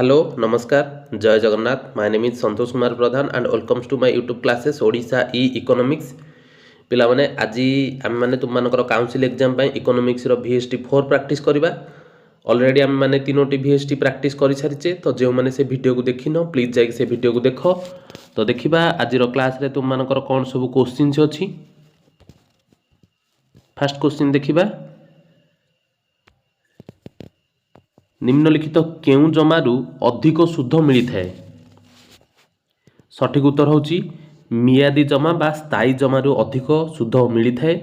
Hello नमस्कार जय Jagannath my name is Santosh Kumar Pradhan and welcomes to my YouTube classes Odisha ई economics पिला माने आज आम मैंने तुम मानकर काउंसिल एग्जाम इकोनॉमिक्स रो VST 4 प्रैक्टिस करवा ऑलरेडी आम मैंने तीनोटी VST प्रैक्टिस कर सारी तो जो मैंने से वीडियो को देखी न प्लीज जाके से वीडियो को देख तो देखा आज क्लास रे तुम मानकर कौन सब क्वेश्चन अच्छी। फास्ट क्वेश्चन देखा निम्नलिखित केउं जमारू अधिक सुध मिलता है। सठिक उत्तर होची मियादी जमा बा स्थायी जमारू अधिक सुध मिलता है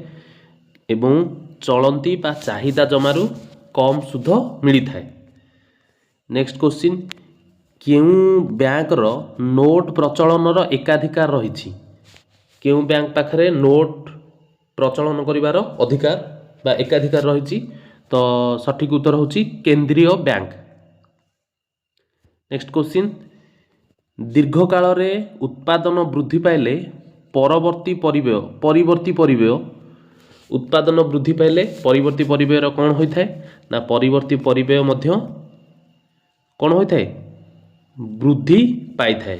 एवं चलती बा चाहिदा जमारू कम सुध मिलता है। नेक्स्ट क्वेश्चन केउं बैंक रो नोट प्रचलन रो एकाधिकार रही। केउं बैंक पाखरे नोट प्रचलन करिवार अधिकार बा एकाधिकार रही तो सठिक उत्तर होची केंद्रीय बैंक। नेक्स्ट क्वेश्चन दीर्घ काल रे उत्पादन वृद्धि पाइले परवर्ती परिव्यय उत्पादन वृद्धि पाइले परिवर्ती परिव्यय कौन होता है ना परिवर्ती परिव्यय मध्य कौन होता है वृद्धि पाई थाए।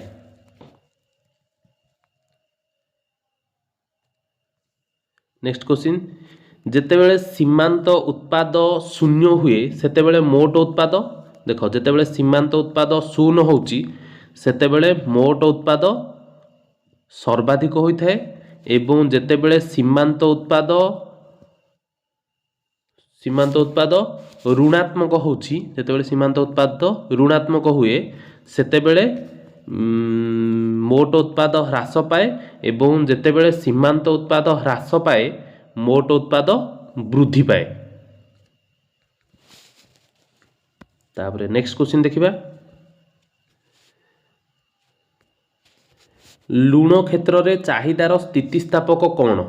नेक्स्ट क्वेश्चन जेतेबेले सीमांत उत्पाद शून्य हुए सेतेबेले मोट उत्पाद देख जेतेबेले सीमांत उत्पाद शून्य होची सेतेबेले मोट उत्पाद सर्वाधिक होता है एवं जेतेबेले सीमांत उत्पाद ऋणात्मक होची जेतेबेले सीमांत उत्पाद ऋणात्मक हुए सेतेबेले मोट उत्पाद ह्रास पाए एवं जेतेबेले सीमांत उत्पाद ह्रास पाए मोट उत्पाद वृद्धि पाए। तापरे नेक्स्ट क्वेश्चन देखिबा लुण क्षेत्र रे चाहिदार स्थितिस्थापक कौन।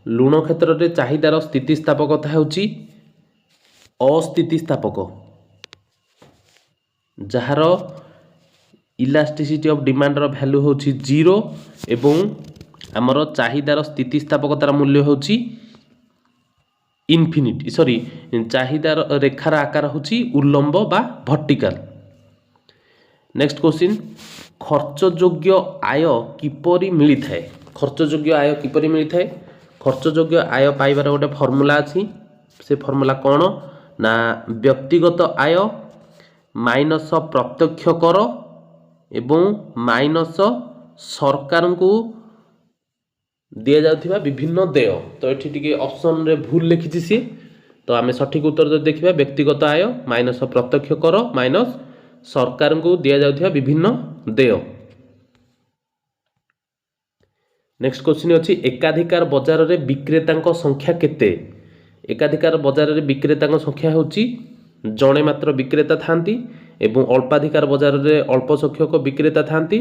लुण क्षेत्र रे चाहिदार स्थितिस्थापकता होची अस्थितिस्थापक जार इलास्टिसिटी ऑफ डिमांड रो वैल्यू होची 0 एवं आमर चाहिदार स्थितिस्थापकतार मूल्य होची इनफिनिटी चाहिदार रेखार आकार होची उल्लंब बा वर्टिकल। नेक्स्ट क्वेश्चन खर्च योग्य आय किपरि मिलता है। खर्च योग्य आय किपरि मिलता है खर्च योग्य आय पाइबार गोटे फॉर्मूला अच्छी से फॉर्मूला कौन ना व्यक्तिगत आय माइनस प्रत्यक्ष कर एवं माइनस सरकार को दिया जाउथिबा विभिन्न देय। तो ये टी ऑप्शन रे भूल लिखी सी तो आम सठिक उत्तर जो देखा व्यक्तिगत आय माइनस प्रत्यक्ष कर माइनस सरकार को दिया जाउथिबा विभिन्न देय। नेक्स्ट क्वेश्चन अच्छी एकाधिकार बजार रे विक्रेता संख्या केते। एकाधिकार बजार रे विक्रेता संख्या होची जड़े मात्र विक्रेता थांती एवं अल्पाधिकार बजार रे अल्प संख्यक विक्रेता थांती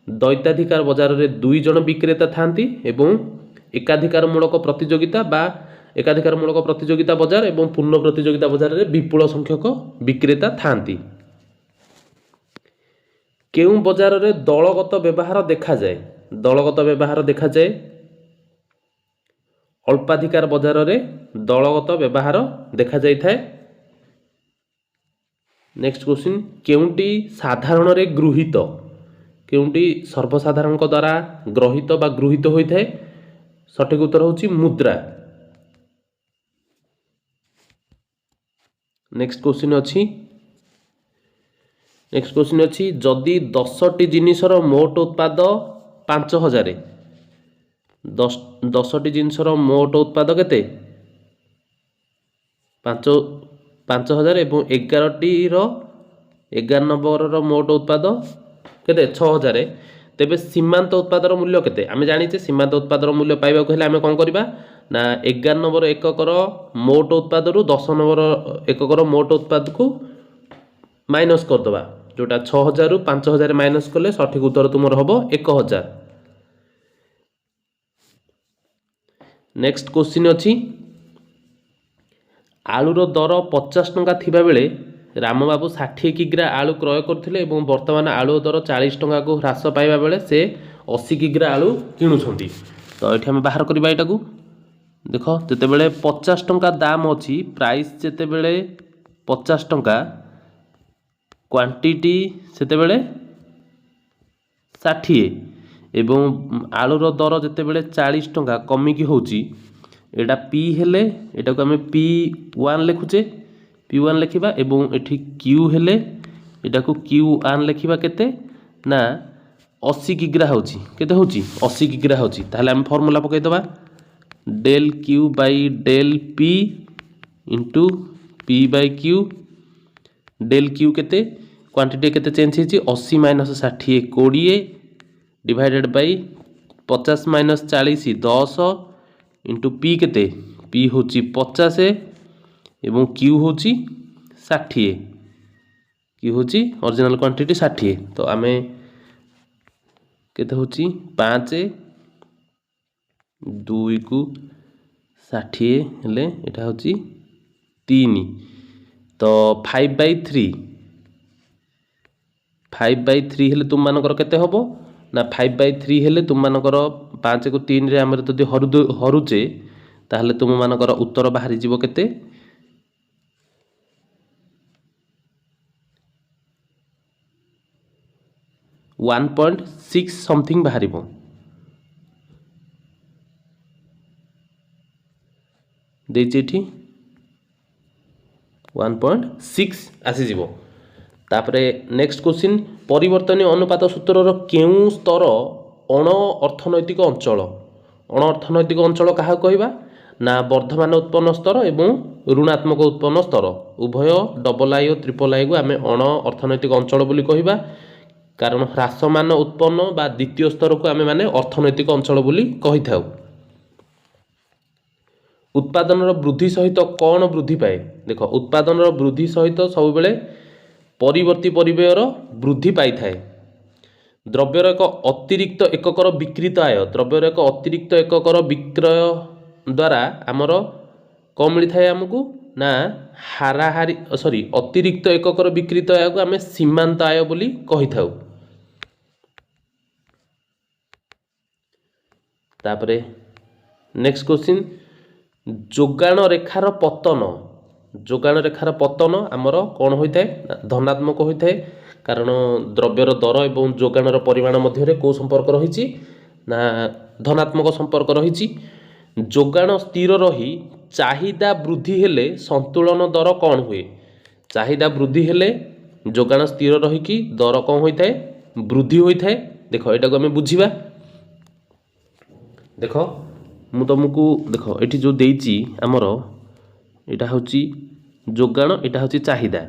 दैताधिकार बजार रे 2 जन विक्रेता थांती एवं एकाधिकार मूलक प्रतियोगिता बा एकाधिकार मूलक प्रतियोगिता बजार एवं पूर्ण प्रतियोगिता बजार रे विपुल संख्यक विक्रेता थांती। केउं बजार रे दलगत व्यवहार देखा जाए। दलगत व्यवहार देखा जाए अल्पाधिकार बजार रे दलगत व्यवहार देखा जाय थाए। नेक्स्ट क्वेश्चन केउंटी साधारण रे गृहीत केउंटी सर्वसाधारण द्वारा ग्रहित बा गृहीत होता है सठिक उत्तर होची मुद्रा। नेक्स्ट क्वेश्चन अच्छी जदि 10टी जिनिसर मोट उत्पाद 5000 10टी जिनिसर मोट उत्पाद केते 5000 एवं 11 नंबर मोट उत्पाद केते 6000 तेबे सीमांत उत्पादर मूल्य केते आम जानिचे सीमांत उत्पादर मूल्य पाइबा को हेले आम कौन करबा ना 11 नंबर एककर मोट उत्पाद रु 10 नंबर एककर मोट उत्पाद को माइनस करदबा जोटा 6000 रु 5000 माइनस कले सठिक उत्तर तुमर हबो 1000। नेक्स्ट क्वेश्चन अच्छी आलूर दर 50 टंका थिबा बेले रामबाबू 60 किग्रा आलू क्रय करथिले एवं वर्तमान आलू दर 40 टंका को ह्रास पाइबा बेले से 80 किग्रा आलू किणुछंती। तो ये आम बाहर करबा एटा को देख जेतेबेले 50 टंका दाम अच्छी प्राइस जेतेबेले 50 टंका क्वांटिटी सेतेबेले 60 एवं आलूर दर जितेबले 40 टंका कमिकी होची एटा पी हेले एटा को हमें P1 लिखुचे P1 लिखिबा एवं एठी Q हेले एटा को Q1 लिखिबा केते ना 80 किग्रा होची केते होची 80 किग्रा होची ताहले हम फार्मूला पकाई दबा del Q by del P into P by Q del Q केते क्वांटिटी केते चेंज हेची 80 minus 60 20 divided by 50 minus 40 10 into P केते P होची 50 एवं Q होची 60 Q होची ओरिजिनल क्वांटिटी 60 तो आमे केते होची 5 2 को 60 हेले एटा होची 3 तो 5/3 5/3 हेले तुम मानकर केते होबो ना 5/3 हेले तुम मानकर 5 को 3 रे हमर जदी हरुचे ताहले तुम मानकर उत्तर बाहरी जीवो केते 1.6 समथिंग बाहरिबो देछि एठी 1.6 आसी जीवो तापरे नेक्स्ट क्वेश्चन परिवर्तनीय अनुपात सूत्रर केउ स्तर अण अर्थनैतिक अंचल कहा कहबा ना वर्धमान उत्पन्न स्तर एवं ऋणात्मक उत्पन्न स्तर उभय डबल आई और ट्रिपल आई को आम अण अर्थनैतिक अंचल बोली कहबा कारण ह्रासमान उत्पन्न बा द्वितीय स्तर को आम माने अर्थनैतिक अंचल बोली कहि थाउ उत्पादन वृद्धि सहित कौन वृद्धि पाए देख उत्पादन वृद्धि सहित सब बेले परिवर्ती परिव्ययर वृद्धि पाई थाए द्रव्यर एक अतिरिक्त एककर विकृत आय द्रव्यर एक अतिरिक्त एककर विक्रय द्वारा आमर कौन मिली थाए आमको ना हाराहारी सॉरी अतिरिक्त एककर विकृत आय को आम सीमांत आय बोली कहि थाउ तापरे नेक्स्ट क्वेश्चन जोगाण रेखार पतन आमर कौन होता है धनात्मक होता है कारण द्रव्यर दर एवं जोगाणर परिमाण मध्य को संपर्क रही ना धनात्मक संपर्क रही जोगाण स्थिर रही चाहिदा वृद्धि हेले संतुलन दर कौन हुए चाहिदा वृद्धि हेले जोगाण स्थिर रही कि दर कौन होता है वृद्धि होता है देख यहाँ को आम बुझा देख मु तुमको देख ये जो देइची आमर यहाँ हूँ जोगाण यहाँ हूँ चाहिदा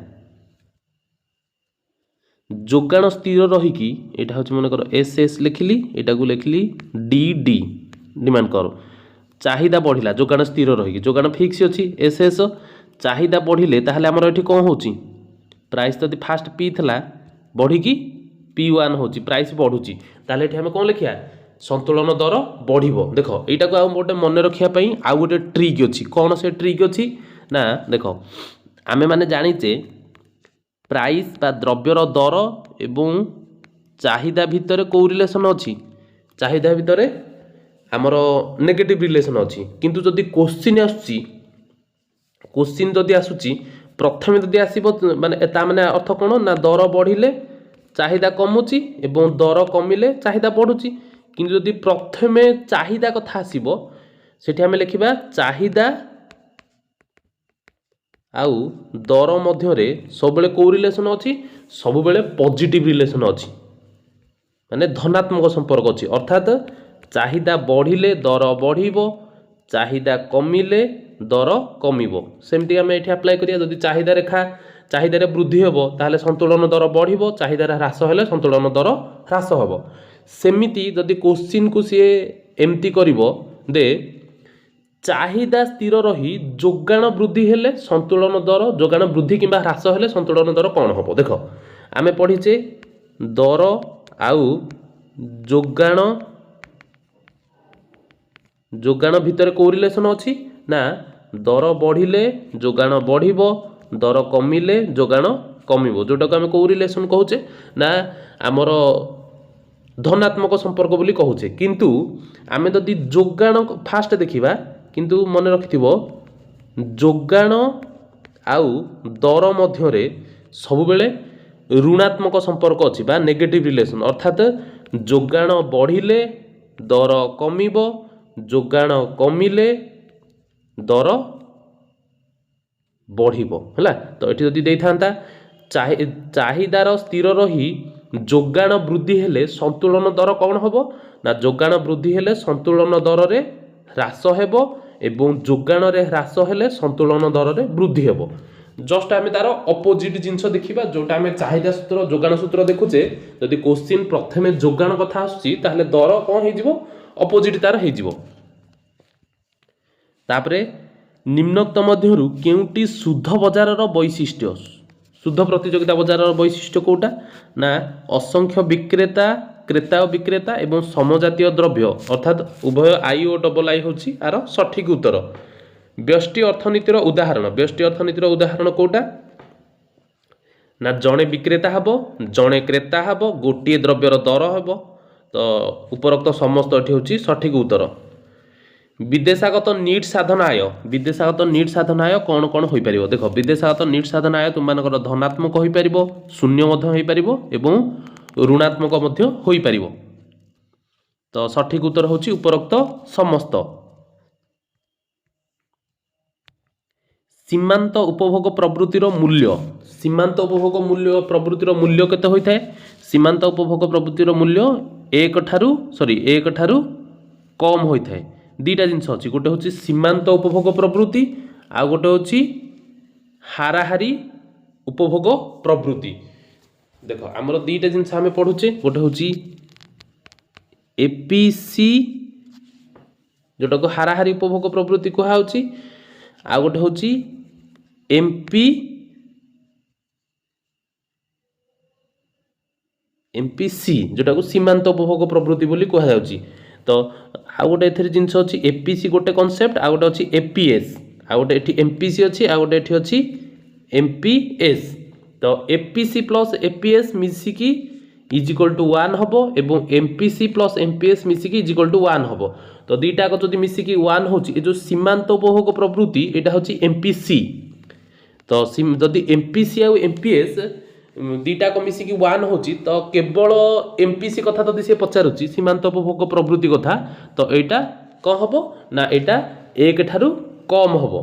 जोगाण स्थिर रहीकि यहाँ हूँ मनकर एस एस लिखिली यहाँ को लिखिली डी डी डिमांड कर चाहिदा बढ़िला जोगाण स्थिर रहीकि जोगाण फिक्स अच्छी एस एस चाहिदा बढ़िले ताहले आमर ये कौन हो प्राइस जब फास्ट पी थला बढ़िकी P1 हो प्राइस बढ़ुची ताहले ये आम कौन लिखिया संतुलन दर बढ़िबो देख एटा को आउ गोटे मन रखिया पई आउ गोटे ट्रिक अछि कोन से ट्रिक अछि ना देख आमे माने जानिचे प्राइस बा द्रव्यर दर एवं चाहिदा भितर को रिलेशन अछि चाहिदा भितर हमर नेगेटिव रिलेशन अछि किंतु जदि क्वेश्चन जदि आसुची प्रथमे जदि आसीबो माने ता माने अर्थ कोन ना दर बढ़िले चाहिदा कमुची एवं दर कमिले चाहिदा बढ़ुची किंतु यदि प्रथमे चाहिदा कथा आसीबो सेठी हमें लिखिबा चाहिदा आउ दर मध्यरे सब बेले को रिलेशन अछि सब बेले पॉजिटिव रिलेशन अछि माने धनात्मक संपर्क अछि अर्थात चाहिदा बढ़िले दर बढ़िबो चाहिदा कमिले दर कमिबो सेमति हमें एठी अप्लाई करिया यदि चाहिदा रेखा चाहिदा रे वृद्धि हेबो ताहले संतुलन दर बढ़िबो चाहिदा रे ह्रास हेले संतुलन दर ह्रास हेबो सेमिति जदि क्वेश्चन को सी एमती करिवो दे चाहिदा स्थिर रही जोगाण वृद्धि हेले संतुलन दर जोगाण वृद्धि किंबा ह्रास हेले संतुलन दर कौन हम देख आमे पढ़ीचे दर आउ जोगाण भितर को रिलेशन अछि ना दर बढ़िले जोगाण बढ़िबो दर कमिले जोगाण कमिबो जोटा को आमे को रिलेशन कहूचे ना आमर धनात्मक संपर्क बोली कहूचे किंतु आमे जदि जोगाण फास्ट देखिबा किंतु मन रखिथिबो जोगाण आउ दर मध्यरे सब बेले ऋणात्मक संपर्क अच्छी बा नेगेटिव रिलेशन अर्थात जोगाण बढ़िले दर कमिबो जोगाण कमिले दर बढ़िबो हैला। तो एठी जदि देइथांता चाहिदार स्थिर रही जोगाण वृद्धि हेले संतुलन दर कौन हबो ना जोगाण वृद्धि हेले संतुलन दर रे ह्रास हेबो एवं जोगाण रे ह्रास हेले संतुलन दर रे वृद्धि हेबो। जस्ट आम तार अपोजिट जिनस देखा जोटा आम चाहिदा सूत्र जोगाण सूत्र देखुचे जदि क्वेश्चन प्रथमे जोगाण कथा आसुची ताहले दर कौन हो अपोजिट तार हो। तापरे निम्नोक्त मध्यरु केउटी शुद्ध बजार वैशिष्ट्य शुद्ध प्रतियोगिता बजार वैशिष्ट्य कोटा ना असंख्य विक्रेता क्रेता और विक्रेता एवं समजातीय द्रव्य अर्थात उभय आई और डबल आई होची आर सठिक उत्तर। व्यष्टि अर्थनीतिर उदाहरण कोटा ना जड़े विक्रेता हबो जड़े क्रेता हबो गोटे द्रव्यर दर हबो। तो उपरोक्त समस्त एठी होची सठिक उत्तर। विदेशागत नीट साधन आय कौन कौन हो पारिबो देख विदेशागत नीट साधन आय तुम मानकर धनात्मक हो पारिबो शून्य मध्य हो पारिबो एवं ऋणात्मक मध्य हो पारिबो। तो सठिक उत्तर होची उपरोक्त समस्त। सीमांत उपभोग प्रवृत्तिर मूल्य प्रवृत्तिर मूल्य केते होई थाए सीमांत उपभोग प्रवृत्तिर मूल्य एक ठारू कम होई थाए। दीटा जिनस अच्छी गोटे हूँ सीमांत उपभोग प्रवृत्ति आ गोटे हूँ हाराहारी उपभोग प्रवृत्ति। देख आमर दीटा जिनस आम पढ़ुचे गोटे हूँ एपीसी जोटा को हाराहारी उपभोग प्रवृत्ति कहुच्छी आ गोटे हूँ एमपीसी जोटा को सीमांत उपभोग प्रवृत्ति बोली कहुच्छी। तो आ गोटे एथरे जिनस अच्छी एपीसी गोटे कॉन्सेप्ट आ गोटे अच्छी एपीएस आ गोटे एठी एमपीसी अच्छी आ गोटे एठी अच्छी एमपीएस। तो एपीसी प्लस एपीएस मिसिकी इज इक्वल टू 1 हबो एवं एमपीसी प्लस एमपीएस मिसिकी इज इक्वल टू 1 हबो। तो दीटा जदि मिसिकी 1 होची ए जो सीमांत उपभोग प्रवृत्ति एटा होची एमपीसी। तो जदि एमपीसी आ एमपीएस दीटा को मिसिकी 1 होची तो केवल एमपीसी कथा जदि से पचारुची सीमांत उपभोग प्रवृत्ति कथा तो एटा कौन हबो ना एटा एक ठारू कम हबो।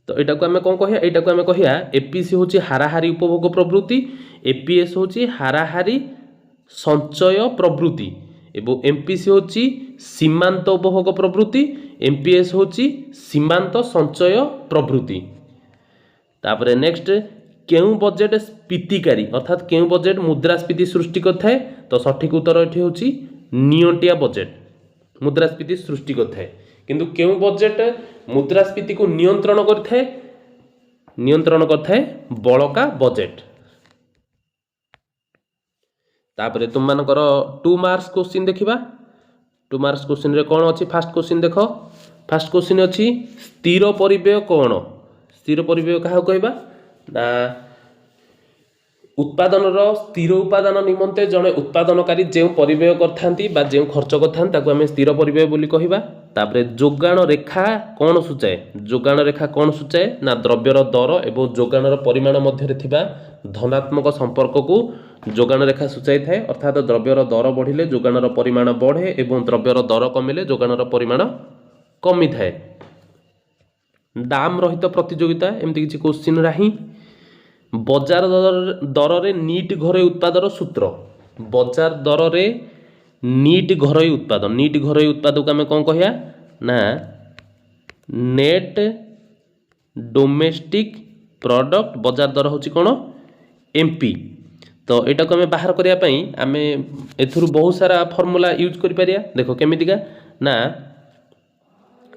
तो एटा को आमे कौन कहिया एटा को आमे कहिया एपीसी होची हाराहारी उपभोग प्रवृत्ति एपीएस होची हाराहारी संचय प्रवृत्ति एवं एमपीसी होची सीमांत उपभोग प्रवृत्ति एमपीएस होची सीमांत संचय प्रवृत्ति। तापरे नेक्स्ट केउ बजेट स्फीतिकारी अर्थात केउ बजेट मुद्रास्फीति सृष्टि करथाए। तो सठिक उत्तर एठी होची नियंटिया बजेट मुद्रास्फीति सृष्टि करथाए किंतु केउ बजेट मुद्रास्फीति को नियंत्रण करथाए बळका बजेट। तापरे तुम मानकर 2 मार्क्स क्वेश्चन देखिबा 2 मार्क्स क्वेश्चन रे कोन अछि फास्ट क्वेश्चन देखो फास्ट क्वेश्चन अछि स्थिर परिव्यय कोन स्थिर परिव्यय काहा कहबा ना उत्पादन स्थिर उपादान निमंते जड़े उत्पादनकारी जो परिव्यय करथांती बा जो खर्च करथांती ताको आमे स्थिर परिव्यय बोली कहिबा। तापरे जोगाण रेखा कौन सूचाए ना द्रव्यर दर एवं जोगाणर परिमाण मध्य थिबा धनात्मक संपर्क को जोगाण रेखा सूचाई थाए अर्थात द्रव्यर दर बढ़िले जोगाणर परिमाण बढ़े एवं द्रव्यर दर कमिले जोगाणर परिमाण कमी थाए। दाम रहित प्रतियोगिता एमती किछि क्वेश्चन राही। बजार दर रे नीट घरोई उत्पादर सूत्र बजार दर रे नीट घरोई उत्पाद को आमे कौन कहिया ना नेट डोमेस्टिक प्रोडक्ट बजार दर होची कोन एमपी। तो एटा को आमे बाहर करिया पई आमे एथुरु बहुत सारा फार्मूला यूज करि परिया। देखो केमितिका ना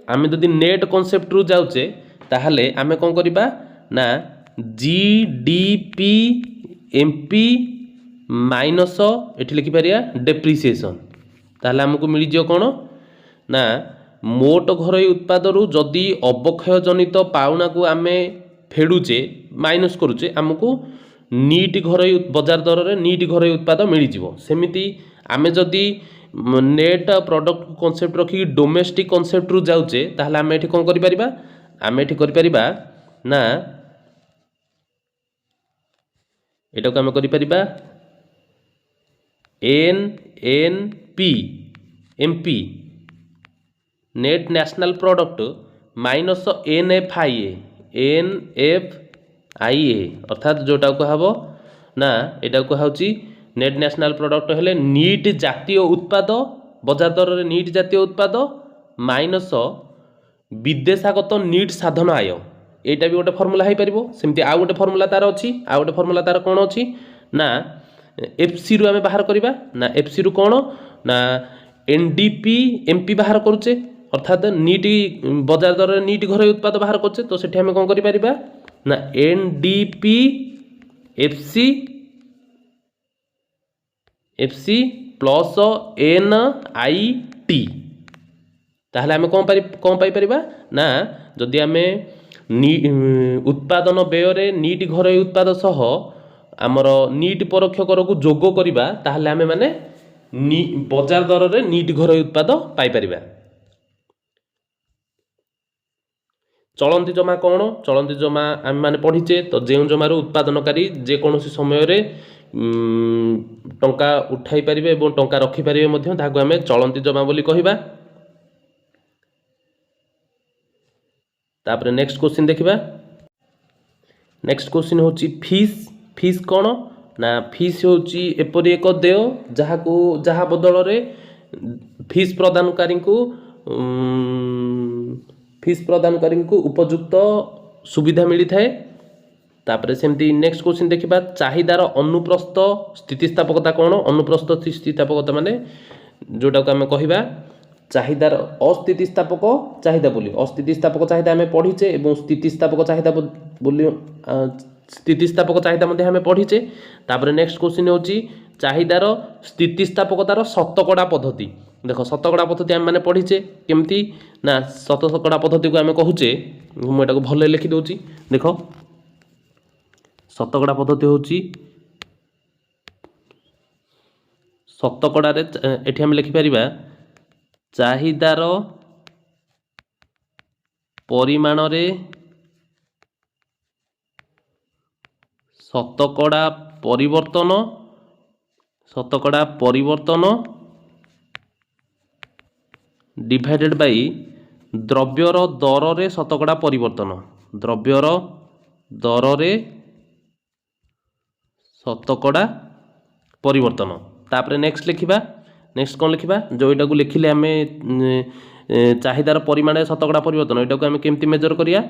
आमे जदि नेट कॉन्सेप्ट रु जाउचे ताहले आमे कौन करिबा ना जीडीपी एमपी माइनस एठी लिखि परिया डेप्रिसिएशन ताहले हमको मिल जियो कोन ना मोट घरोई उत्पाद रु जदि अवक्षय जनित पाउना को आमे फेडुचे माइनस करूचे हमको नीट घरोई बजार दर रे नीट घरोई उत्पाद मिल जिवो। सेमिति आमे जदि नेट प्रोडक्ट कॉन्सेप्ट रखी डोमेस्टिक कॉन्सेप्ट रु जाउचे ताहले आमे एठी कोन करि परिबा आमे एठी करि परिबा ना एटा को आम करिपरिबा N N P M P net national product minus N F I A अर्थात जोटा कह ना एटा कह नेट नेशनल प्रोडक्ट हेले नीट जातीय उत्पाद बजार दर रे नीट जातीय उत्पाद माइनस विदेशागत नीट साधन आय एटा भी गोटे फर्मुला हो पार सेमती आउ गोटे फर्मुला तार अच्छी आउ गोटे फर्मुला तार कौन अच्छी ना एफसी रु आम बाहर करवा ना एफसी रु कौन ना एनडीपी एमपी बाहर करुचे अर्थात नीट बजार दर नीट घर उत्पाद बाहर करचे तो सेठी आम कौन करिपरिबा ना NDP FC FC plus N I T ताहले आम कौन पाई ना जदि आम उत्पादन व्यय नीट घर उत्पाद सह आमर नीट परोक्ष कर को जोग करवा ताहले आम माने बजार दर रे नीट घर उत्पाद पाई परिबा। चलंती जमा कौन चलंती जमा आम माने पढ़ीचे तो जो जमार उत्पादनकारी जेकोसी समय रे टंका उठाई पारिबे एवं टंका रखी पारिबे मध्य ताकू आम चलंती जमा बोली कहिबा। तापर नेक्स्ट क्वेश्चन देखिबा। नेक्स्ट क्वेश्चन होची फीस फीस कौन ना फीस होची एपरि एक देय जहा बदल रे फीस प्रदानकारी को उपयुक्त सुविधा मिली थाए। तापर सेमती नेक्स्ट क्वेश्चन देखिबा चाहिदार अनुप्रस्थ स्थितिस्थापकता कौन अनुप्रस्थ स्थितिस्थापकता माने जोटा को आम कहिबा चाहिदार अस्थितिस्थापक चाहिदा बोली अस्थितिस्थापक चाहिदा आम पढ़ीचे एवं स्थितिस्थापक चाहिदा बोली स्थितिस्थापक चाहिदा मध्य आम पढ़ीचे। तापर नेक्स्ट क्वेश्चन होची चाहिदार स्थितिस्थापकतार शतकड़ा पद्धति देख शतकड़ा पद्धति आम माने पढ़ीचे केमती ना शतकड़ा पद्धति को आम कहूचे मुझे भले लिखि दूची देख शतकड़ा पद्धति होची शतकड़ा रे एठी आम लिखि परिबा चाहिदार परिमाण रे शतकड़ा परिवर्तन डिवाइडेड बाय द्रव्यर दर रे शतकड़ा परिवर्तन द्रव्यर दर रे शतकड़ा परिवर्तन। तापर नेक्स्ट लिखिबा नेक्स्ट कौन लिखिबा जो एटा को लिखिले आम चाहिदार परिमाण शतकड़ा परिवर्तन एटा को आम केमती मेजर करिया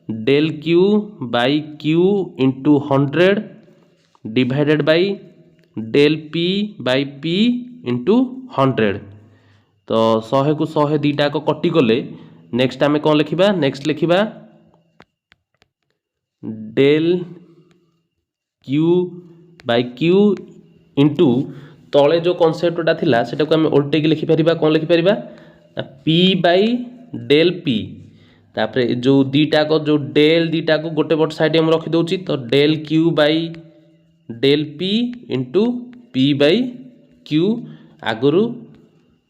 del Q by Q into 100 divided by del p by p into 100 तो 100 को 100 दीटा को कटि गले नेक्स्ट आम कौन लिखिबा नेक्स्ट लिखिबा del Q by Q into तले जो कनसेप्टा थिला सेटा को आम उल्टेक लिखिपर कौन लिखिपर पी बाई डेल पी तापर जो दीटा को जो डेल दीटा को गोटे पट साइड में रखी दूची तो del Q by del P into P by Q आगुरु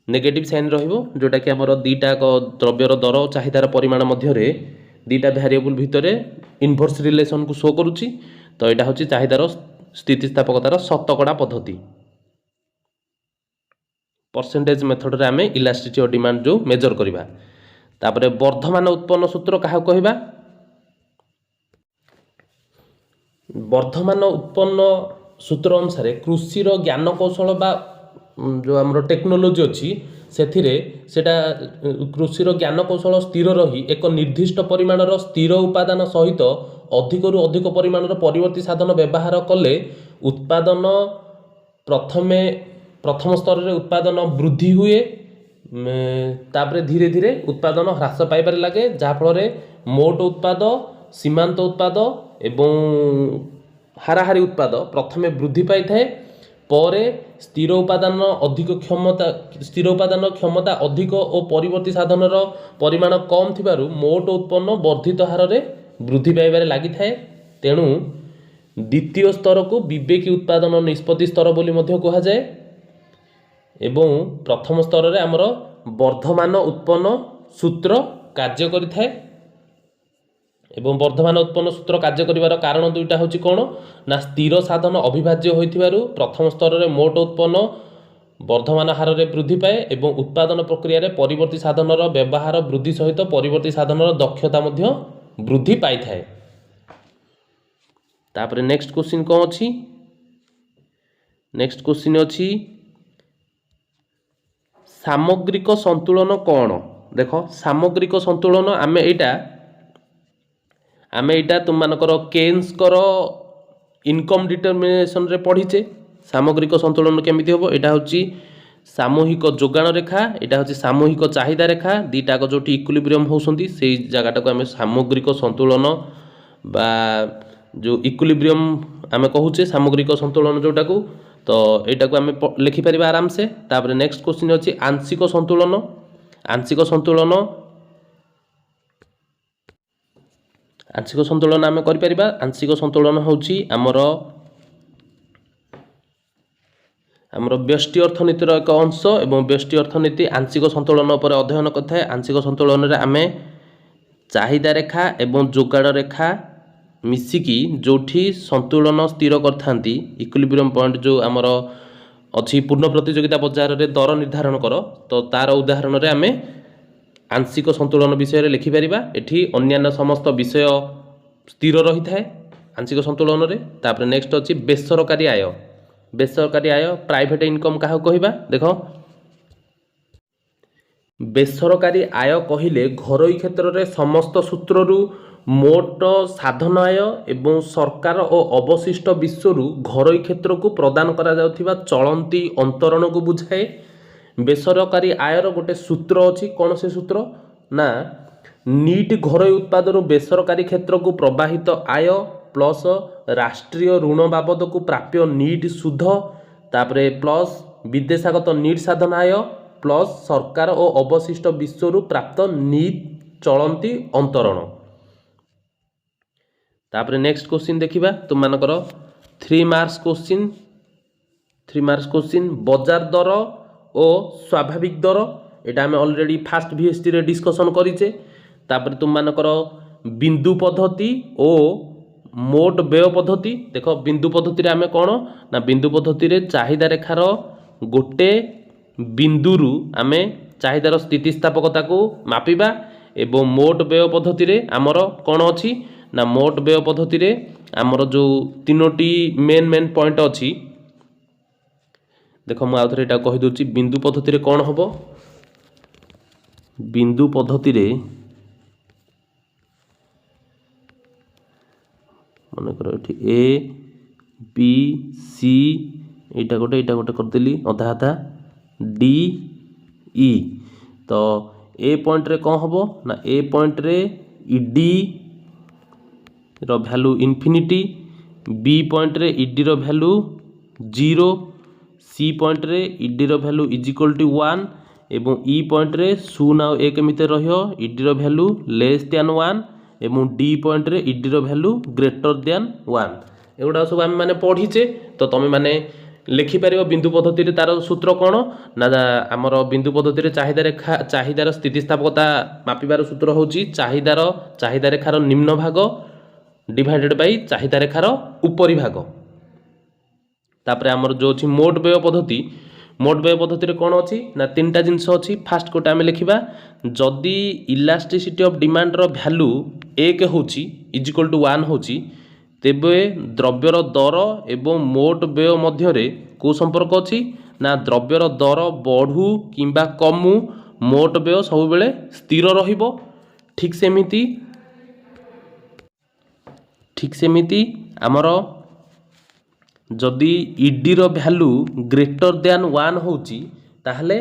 नेगेटिव साइन रहिबो जोटा कि हमर दीटा को द्रव्यर दर चाहिदार परिमाण मध्य रे दीटा वेरिएबल भितर इनवर्स रिलेशन को शो करुची तो यहाँ हूँ चाहिदार स्थितिस्थापकतार शतकड़ा पद्धति परसेंटेज मेथड रे आमे इलास्टिसिटी ऑफ डिमांड जो मेजर करिबा। तापरे वर्धमान उत्पन्न सूत्र कहा कहबा वर्धमान उत्पन्न सूत्र अनुसार कृषि ज्ञान कौशल बा जो आम टेक्नोलोजी अच्छी सेटा कृषि ज्ञान कौशल स्थिर रही एक निर्दिष्ट परिमाणर स्थिर उपादान सहित अधिकरु अधिक परिमाणर परिवर्ती साधन व्यवहार कले उत्पादन प्रथम स्तर रे उत्पादन वृद्धि हुए तापरे धीरे धीरे उत्पादन ह्रास पाइबार लगे जहाँफल मोट उत्पाद सीमांत उत्पाद एवं हाराहारी उत्पाद प्रथमे वृद्धि पाई थाए पर स्थिर उपादान क्षमता अधिक और परिवर्ती साधनर परिमाण कम थिबारु मोट उत्पन्न वर्धित हार रे वृद्धि पाइबार लागि थाए। तेणु द्वितीय स्तर को विवेकी उत्पादन निष्पत्ति स्तर बोली मध्य कहा जाए एवं प्रथम स्तर रे आमर वर्धमान उत्पन्न सूत्र कार्य करि थाए ଏବଂ ବର୍ଦ୍ଧମାନ ଉତ୍ପନ୍ନ ସୂତ୍ର କାର୍ଯ୍ୟ କରିବାର କାରଣ ଦୁଇଟା ହେଉଛି କ'ଣ ନା ସ୍ଥିର ସାଧନ ଅବିଭାଜ୍ୟ ହୋଇଥିବାରୁ ପ୍ରଥମ ସ୍ତରରେ ମୋଟ ଉତ୍ପନ୍ନ ବର୍ଦ୍ଧମାନ ହାରରେ ବୃଦ୍ଧି ପାଏ ଏବଂ ଉତ୍ପାଦନ ପ୍ରକ୍ରିୟାରେ ପରବର୍ତ୍ତୀ ସାଧନର ବ୍ୟବହାର ବୃଦ୍ଧି ସହିତ ପରବର୍ତ୍ତୀ ସାଧନର ଦକ୍ଷତା ମଧ୍ୟ ବୃଦ୍ଧି ପାଇଥାଏ। ତାପରେ ନେକ୍ସଟ କ୍ୱେଶ୍ଚିନ୍ କ'ଣ ଅଛି? ନେକ୍ସଟ କ୍ୱେଶ୍ଚିନ୍ ଅଛି ସାମଗ୍ରିକ ସନ୍ତୁଳନ କ'ଣ? ଦେଖ ସାମଗ୍ରିକ ସନ୍ତୁଳନ ଆମେ ଏଇଟା ତୁମମାନଙ୍କର କେନ୍ସଙ୍କର ଇନକମ୍ ଡିଟରମିନେସନରେ ପଢ଼ିଛେ। ସାମଗ୍ରିକ ସନ୍ତୁଳନ କେମିତି ହେବ? ଏଇଟା ହେଉଛି ସାମୂହିକ ଯୋଗାଣ ରେଖା, ଏଇଟା ହେଉଛି ସାମୂହିକ ଚାହିଦା ରେଖା, ଦୁଇଟାକ ଯେଉଁଠି ଇକ୍ୱିଲିବ୍ରିୟମ୍ ହେଉଛନ୍ତି ସେଇ ଜାଗାଟାକୁ ଆମେ ସାମଗ୍ରିକ ସନ୍ତୁଳନ ବା ଯେଉଁ ଇକ୍ୱିଲିବ୍ରିୟମ୍ ଆମେ କହୁଛେ ସାମଗ୍ରିକ ସନ୍ତୁଳନ ଯେଉଁଟାକୁ। ତ ଏଇଟାକୁ ଆମେ ଲେଖିପାରିବା ଆରାମସେ। ତାପରେ ନେକ୍ସଟ କ୍ୱେଶ୍ଚିନ୍ ଅଛି ଆଂଶିକ ସନ୍ତୁଳନ। ଆଂଶିକ ସନ୍ତୁଳନ ଆମେ କରିପାରିବା। ଆଂଶିକ ସନ୍ତୁଳନ ହେଉଛି ଆମର ବ୍ୟଷ୍ଟି ଅର୍ଥନୀତିର ଏକ ଅଂଶ ଏବଂ ବ୍ୟଷ୍ଟି ଅର୍ଥନୀତି ଆଂଶିକ ସନ୍ତୁଳନ ଉପରେ ଅଧ୍ୟୟନ କରିଥାଏ। ଆଂଶିକ ସନ୍ତୁଳନରେ ଆମେ ଚାହିଦା ରେଖା ଏବଂ ଯୋଗାଣ ରେଖା ମିଶିକି ଯେଉଁଠି ସନ୍ତୁଳନ ସ୍ଥିର କରିଥାନ୍ତି, ଇକ୍ୱିଲିବ୍ରିୟମ୍ ପଏଣ୍ଟ ଯେଉଁ ଆମର ଅଛି ପୂର୍ଣ୍ଣ ପ୍ରତିଯୋଗିତା ବଜାରରେ ଦର ନିର୍ଦ୍ଧାରଣ କର, ତ ତାର ଉଦାହରଣରେ ଆମେ ଆଂଶିକ ସନ୍ତୁଳନ ବିଷୟରେ ଲେଖିପାରିବା। ଏଠି ଅନ୍ୟାନ୍ୟ ସମସ୍ତ ବିଷୟ ସ୍ଥିର ରହିଥାଏ ଆଂଶିକ ସନ୍ତୁଳନରେ। ତାପରେ ନେକ୍ସଟ ଅଛି ବେସରକାରୀ ଆୟ। ବେସରକାରୀ ଆୟ ପ୍ରାଇଭେଟ ଇନକମ୍ କାହାକୁ କହିବା? ଦେଖ ବେସରକାରୀ ଆୟ କହିଲେ ଘରୋଇ କ୍ଷେତ୍ରରେ ସମସ୍ତ ସୂତ୍ରରୁ ମୋଟ ସାଧନ ଆୟ ଏବଂ ସରକାର ଓ ଅବଶିଷ୍ଟ ବିଶ୍ୱରୁ ଘରୋଇ କ୍ଷେତ୍ରକୁ ପ୍ରଦାନ କରାଯାଉଥିବା ଚଳନ୍ତି ଅନ୍ତରଣକୁ ବୁଝାଏ। ବେସରକାରୀ ଆୟର ଗୋଟେ ସୂତ୍ର ଅଛି। କ'ଣ ସେ ସୂତ୍ର? ନା ନିଟ୍ ଘରୋଇ ଉତ୍ପାଦନରୁ ବେସରକାରୀ କ୍ଷେତ୍ରକୁ ପ୍ରବାହିତ ଆୟ ପ୍ଲସ୍ ରାଷ୍ଟ୍ରୀୟ ଋଣ ବାବଦକୁ ପ୍ରାପ୍ୟ ନିଟ୍ ସୁଧ, ତାପରେ ପ୍ଲସ୍ ବିଦେଶାଗତ ନିଟ୍ ସାଧନ ଆୟ ପ୍ଲସ୍ ସରକାର ଓ ଅବଶିଷ୍ଟ ବିଶ୍ୱରୁ ପ୍ରାପ୍ତ ନିଟ୍ ଚଳନ୍ତି ଅନ୍ତରଣ। ତାପରେ ନେକ୍ସଟ କ୍ୱେଶ୍ଚିନ୍ ଦେଖିବା ତୁମମାନଙ୍କର 3 ମାର୍କସ୍ କ୍ୱେଶ୍ଚିନ୍ ବଜାର ଦର ଓ ସ୍ୱାଭାବିକ ଦର। ଏଇଟା ଆମେ ଅଲରେଡ଼ି ଫାଷ୍ଟ VSTରେ ଡିସ୍କସନ୍ କରିଛେ। ତାପରେ ତୁମମାନଙ୍କର ବିନ୍ଦୁ ପଦ୍ଧତି ଓ ମୋଟ ବ୍ୟୟ ପଦ୍ଧତି। ଦେଖ ବିନ୍ଦୁ ପଦ୍ଧତିରେ ଆମେ କ'ଣ ନା ବିନ୍ଦୁ ପଦ୍ଧତିରେ ଚାହିଦା ରେଖାର ଗୋଟେ ବିନ୍ଦୁରୁ ଆମେ ଚାହିଦାର ସ୍ଥିତିସ୍ଥାପକତାକୁ ମାପିବା ଏବଂ ମୋଟ ବ୍ୟୟ ପଦ୍ଧତିରେ ଆମର କ'ଣ ଅଛି ନା ମୋଟ ବ୍ୟୟ ପଦ୍ଧତିରେ ଆମର ଯେଉଁ ତିନୋଟି ମେନ୍ ପଏଣ୍ଟ ଅଛି। ଦେଖ ମୁଁ ଆଉଥରେ ଏଇଟା କହିଦେଉଛି। ବିନ୍ଦୁ ପଦ୍ଧତିରେ କ'ଣ ହେବ? ବିନ୍ଦୁ ପଦ୍ଧତିରେ ମନେକର ଏଠି A B C ଏଇଟା ଗୋଟେ କରିଦେଲି ଅଧା ଅଧା D E। ତ A ପଏଣ୍ଟରେ କ'ଣ ହେବ ନା A ପଏଣ୍ଟରେ ED ର ଭ୍ୟାଲୁ ଇନଫିନିଟି, B ପଏଣ୍ଟରେ ED ର ଭ୍ୟାଲୁ 0, C ପଏଣ୍ଟରେ ED ର ଭ୍ୟାଲୁ ଇଜ୍ ଇକ୍ୱାଲ୍ ଟୁ 1 ଏବଂ E ପଏଣ୍ଟରେ 0 ଆଉ 1 ଭିତରେ ରହିବ ED ର ଭ୍ୟାଲୁ ଲେସ୍ ଦ୍ୟାନ୍ 1 ଏବଂ D ପଏଣ୍ଟରେ ED ର ଭ୍ୟାଲୁ ଗ୍ରେଟର ଦ୍ୟାନ୍ 1। ଏଗୁଡ଼ା ସବୁ ଆମେ ମାନେ ପଢ଼ିଛେ। ତ ତମେ ମାନେ ଲେଖିପାରିବ ବିନ୍ଦୁ ପଦ୍ଧତିରେ ତାର ସୂତ୍ର କ'ଣ ନା ଆମର ବିନ୍ଦୁ ପଦ୍ଧତିରେ ଚାହିଦାର ସ୍ଥିତିସ୍ଥାପକତା ମାପିବାର ସୂତ୍ର ହେଉଛି ଚାହିଦା ରେଖାର ନିମ୍ନ ଭାଗ ଡିଭାଇଡେଡ୍ ବାଇ ଚାହିଦା ରେଖାର ଉପରି ଭାଗ। ତାପରେ ଆମର ଯେଉଁ ଅଛି ମୋଟ ବ୍ୟୟ ପଦ୍ଧତି। ମୋଟ ବ୍ୟୟ ପଦ୍ଧତିରେ କ'ଣ ଅଛି ନା ତିନିଟା ଜିନିଷ ଅଛି। ଫାଷ୍ଟ ଗୋଟେ ଆମେ ଲେଖିବା ଯଦି ଇଲାଷ୍ଟିସିଟି ଅଫ୍ ଡିମାଣ୍ଡର ଭ୍ୟାଲୁ 1 ହେଉଛି ଇଜ୍ ଇକ୍ୱାଲ୍ ଟୁ 1 ହେଉଛି, ତେବେ ଦ୍ରବ୍ୟର ଦର ଏବଂ ମୋଟ ବ୍ୟୟ ମଧ୍ୟରେ କେଉଁ ସମ୍ପର୍କ ଅଛି ନା ଦ୍ରବ୍ୟର ଦର ବଢ଼ୁ କିମ୍ବା କମୁ ମୋଟ ବ୍ୟୟ ସବୁବେଳେ ସ୍ଥିର ରହିବ। ଠିକ୍ ସେମିତି ଆମର ଯଦି ED ର ଭ୍ୟାଲୁ ଗ୍ରେଟର ଦ୍ୟାନ୍ 1 ହେଉଛି ତାହେଲେ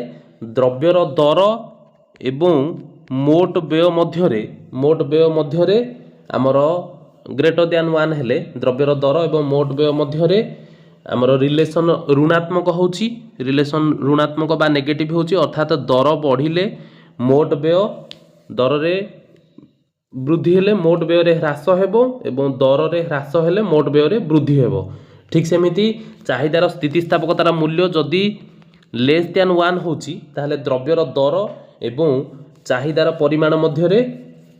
ଦ୍ରବ୍ୟର ଦର ଏବଂ ମୋଟ ବ୍ୟୟ ମଧ୍ୟରେ ଆମର ଗ୍ରେଟର ଦ୍ୟାନ୍ 1 ହେଲେ ଦ୍ରବ୍ୟର ଦର ଏବଂ ମୋଟ ବ୍ୟୟ ମଧ୍ୟରେ ଆମର ରିଲେସନ୍ ଋଣାତ୍ମକ ହେଉଛି। ରିଲେସନ୍ ଋଣାତ୍ମକ ବା ନେଗେଟିଭ୍ ହେଉଛି, ଅର୍ଥାତ୍ ଦର ବଢ଼ିଲେ ମୋଟ ବ୍ୟୟ ଦରରେ ବୃଦ୍ଧି ହେଲେ ମୋଟ ବ୍ୟୟରେ ହ୍ରାସ ହେବ ଏବଂ ଦରରେ ହ୍ରାସ ହେଲେ ମୋଟ ବ୍ୟୟରେ ବୃଦ୍ଧି ହେବ। ଠିକ୍ ସେମିତି ଚାହିଦାର ସ୍ଥିତିସ୍ଥାପକତାର ମୂଲ୍ୟ ଯଦି ଲେସ୍ ଦ୍ୟାନ୍ 1 ହେଉଛି ତାହେଲେ ଦ୍ରବ୍ୟର ଦର ଏବଂ ଚାହିଦାର ପରିମାଣ ମଧ୍ୟରେ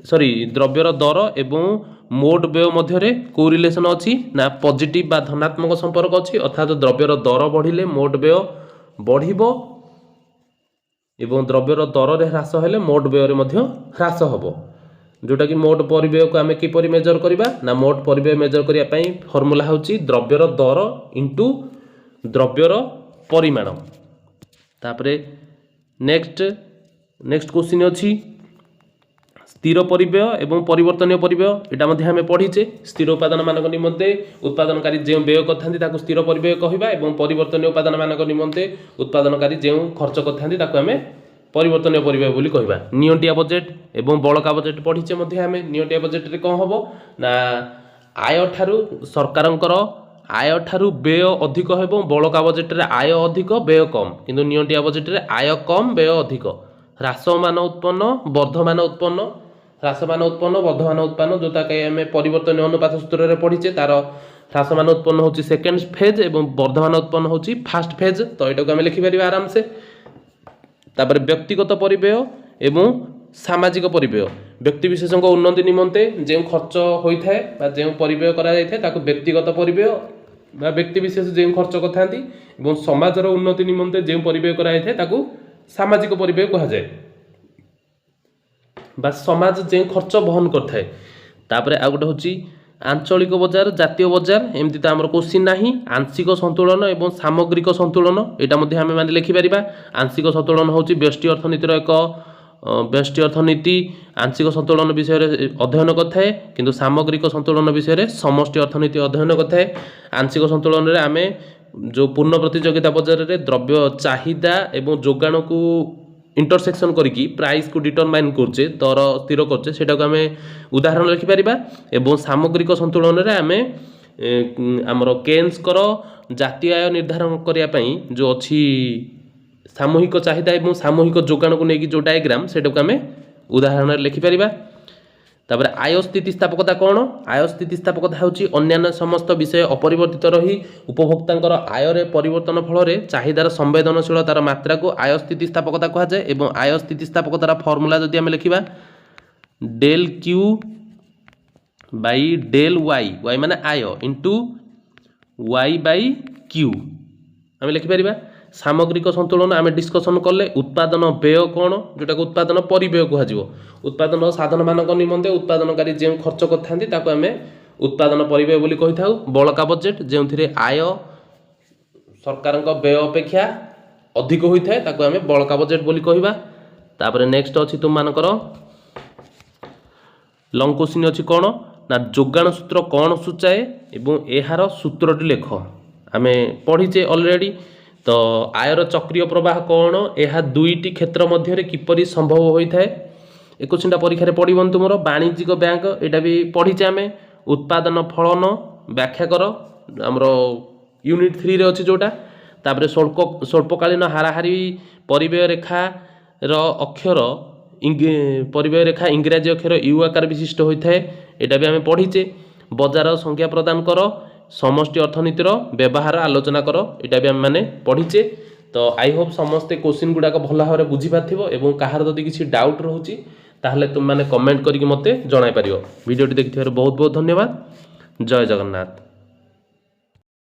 सॉरी द्रव्यर दर एवं मोट व्यय मध्य को रिलेशन अच्छी ना पॉजिटिव बा धनात्मक संपर्क अच्छी अर्थात द्रव्यर दर बढ़िले मोट व्यय बढ़िबो एवं द्रव्यर दर रे ह्रास हेले मोट व्यय रे मध्य ह्रास हबो जोटा कि मोट परिव्यय को आमे किपरि मेजर करिबा ना मोट परिव्यय मेजर करिया पई फार्मूला होची द्रव्यर दर इंटू द्रव्यर परिमाण तापरे नेक्स्ट क्वेश्चन अछि स्थिर परिव्यय एवं परिवर्तनीय परिव्यय एटा मध्ये हमें पढ़ीचे स्थिर उपादान मानक निमंते उत्पादनकारी जे व्यय करथांती ताकू स्थिर परिव्यय कहबा एवं परिवर्तनीय उपादान मानक निमंते उत्पादनकारी जे खर्च करथांती ताकू हमें परिवर्तनीय परिव्यय बोली कहबा नियंटिया बजेट एवं बळका बजेट पढ़ीचे मध्ये हमें नियंटिया बजेट रे कोन हबो ना आय ठारू सरकारंकर आय ठारू व्यय अधिक हेबो बळका बजेट रे आय अधिक व्यय कम किंतु नियंटिया बजेट रे आय कम व्यय अधिक ह्रासमान उत्पन्न वर्धमान उत्पन्न ह्रासमान उत्पन्न वर्धमान उत्पन्न जोटा के हमें परिवर्तनीय अनुपात सूत्र रे पढ़ीचे तार ह्रासमान उत्पन्न होची सेकंड फेज एवं वर्धमान उत्पन्न होची फर्स्ट फेज तो एटा को हमें लिखि परिबा आराम से तापर व्यक्तिगत परिव्यय एवं सामाजिक परिव्यय व्यक्ति विशेषों उन्नति निमंते जो खर्च होता है जो परिव्यय करा जाय ताको व्यक्तिगत परिव्यय बा व्यक्ति विशेष जो खर्च करथांती एवं समाजर उन्नति निमंते जो परिव्यय करा जाय ताको सामाजिक परिव्यय कहा जाए बा समाज जो खर्च बहन करथाय तापर आ गोटे होची आंचलिक बजार जातीय बजार एमती तो आमर क्वेश्चन नाही आंशिक संतुलन एवं सामग्रिक संतुलन एटा मध्ये हमें माने लिखि परिबा आंशिक संतुलन होची व्यष्टि अर्थनीतिर एक व्यष्टि अर्थनीति आंशिक संतुलन विषय रे अध्ययन करथाय किंतु सामग्रिक संतुलन विषय रे समष्टि अर्थनीति अध्ययन करथाय आंशिक संतुलन रे आमे जो पूर्ण प्रतियोगिता बजार रे द्रव्य चाहिदा एवं जोगाण को इंटरसेक्शन करिकी प्राइस को डिटरमाइन करछे दर स्थिर करछे सेटा को हमें उदाहरण लिखि परिबा एवं सामग्रिक संतुलन रे हमें हमरो केन्स करो जातीय आय निर्धारण करिया पई जो अछि सामूहिक चाहिदा एवं सामूहिक जोगाण को नेकी जो डायग्राम सेटा को हमें उदाहरण रे लिखि परिबा तापर आय स्थितिस्थापकता कौन आय स्थितिस्थापकता होची अन्यान्य समस्त विषय अपरिवर्तित रही उपभोक्तांकर आय रे परिवर्तन फल रे चाहिदार संवेदनशीलतार मात्रा को आय स्थितिस्थापकता कहा जाए एवं आय स्थितिस्थापकतार फार्मूला जदि हम लिखिबा del Q by del Y Y माने आय इंटू वाई बाई क्यू आम लिखिपर सामग्रिक संतुलन आम डिस्कसन कले उत्पादन व्यय कौन जोटा उत्पादन परिव्यय कह उत्पादन साधन मानक निमंते उत्पादनकारी जो खर्च करते आम उत्पादन परिव्यय बोली कही था बड़का बजेट जो आय सरकार व्यय अपेक्षा अधिक होता है आम बड़का बजेट बोली कहवा तापर नेक्स्ट अच्छी तुम मानकर लंग क्वेश्चन अच्छी कौन ना जोगाण सूत्र कौन सूचाए एवं यार सूत्रटी लेख आम पढ़ीचे ऑलरेडी तो आयर चक्रीय प्रवाह कौन यह दुईटी क्षेत्र मध्य किपरि संभव होता है एक क्वेश्चन परीक्षा पढ़न तुम वाणिज्यिक बैंक यहाँ भी पढ़ीचे आम उत्पादन फलन व्याख्या कर आमर यूनिट 3 रे अच्छी जोटा तापर स्वल्पकालीन हाराहारी परिव्यय रेखार अक्षर परिव्यय रेखा इंग्राजी अक्षर यू आकार विशिष्ट होता है यहाँ भी आम पढ़ीचे बजार संख्या प्रदान कर समष्टि अर्थनीतिर व्यवहार आलोचना कर यहाँ भी आम मैंने पढ़ीचे तो आई होप समस्ते क्वेश्चन गुड़ाक भल भाव में बुझी पार्थिबो एवं कहार जदि किसी डाउट रोचे ताहले तुम मैंने कमेंट करके मते जणाई पारिबो। वीडियोटी देखिथिबार बहुत बहुत धन्यवाद। जय जगन्नाथ।